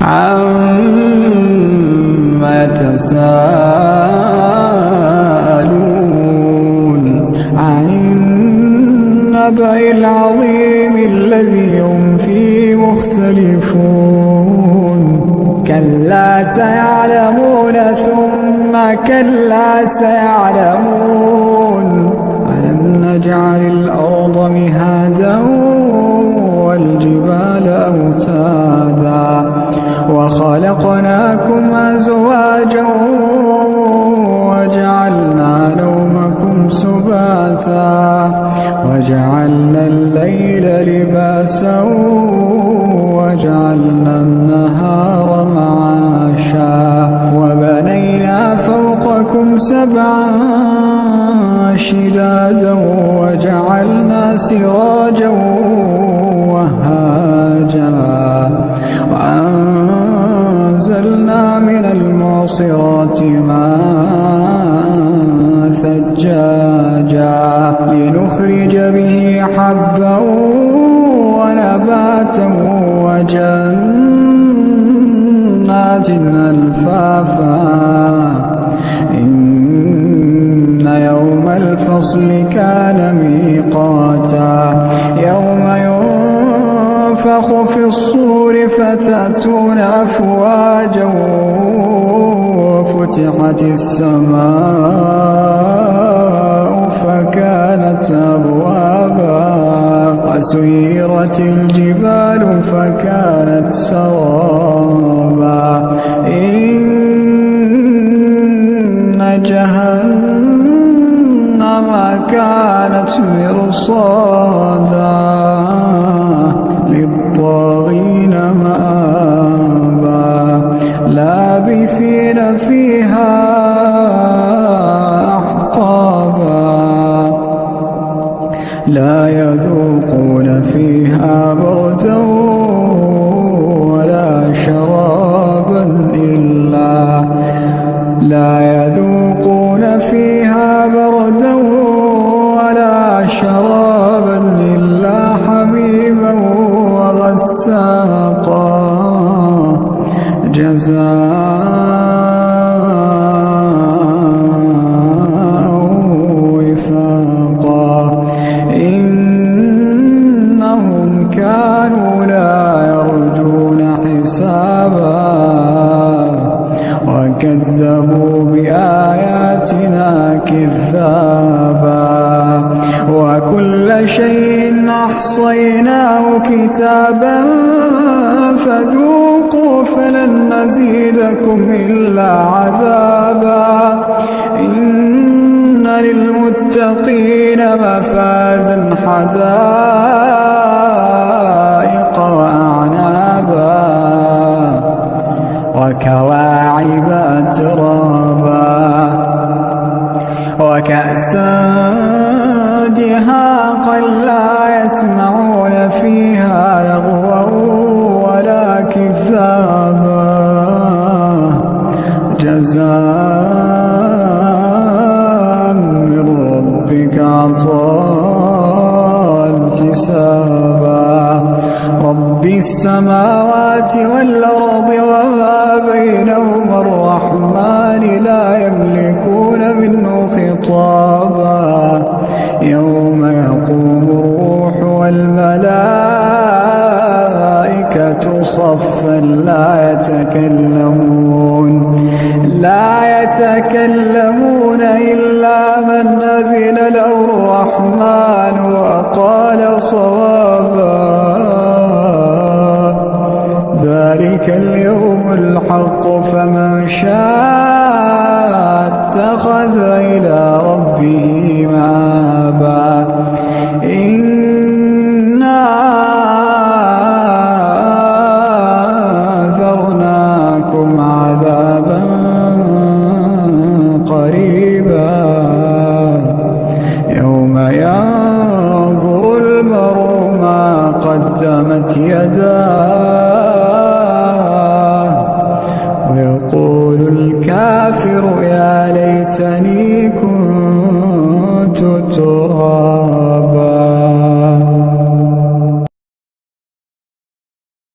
عما يتساءلون عن النبأ العظيم الذي هم فيه مختلفون كلا سيعلمون ثم كلا سيعلمون ألم نجعل الأرض مهادا والجبال أوتادا وخلقناكم أزواجا وجعلنا نومكم سباتا وجعلنا الليل لباسا وجعلنا النهار معاشا وبنينا فوقكم سبعا شدادا وجعلنا سراجا وهاجا وأنزلنا من المعصرات ماء ثجاجا لنخرج به حبا ونباتا وجنات ألفافا إن يوم الفصل كان ميقاتا يوم ينفخ في الصور فتأتون أفواجا وفتحت السماء فكانت أبوابا وسيرت الجبال فكانت سرابا إن جهنم كانت مرصادا للطاغين مآبا لابثين فيها أحقابا لا يذوقون فيها بردا ولا شرابا إلا حميما وغساقا جزاء وفاقا إنهم كانوا لا يرجون حسابا وكذبوا بآياتنا كذابا وكل شيء أحصيناه كتابا فذوقوا فلن نزيدكم إلا عذابا إن للمتقين مفازا حدائق وأعنابا وكواعب أترابا وكأسا دهاقا لا يسمعون فيها لغوا ولا كذابا جزاء من ربك عطاء حسابا رب السماوات والأرض وما بينهما الرحمن لا يملكون منه خطابا يوم يقوم الروح والملائكة صفا لا يتكلمون إلا من أذن له الرحمن وقال صوابا ذلك اليوم الحق فمن شاء اتخذ إلى ربه مآبا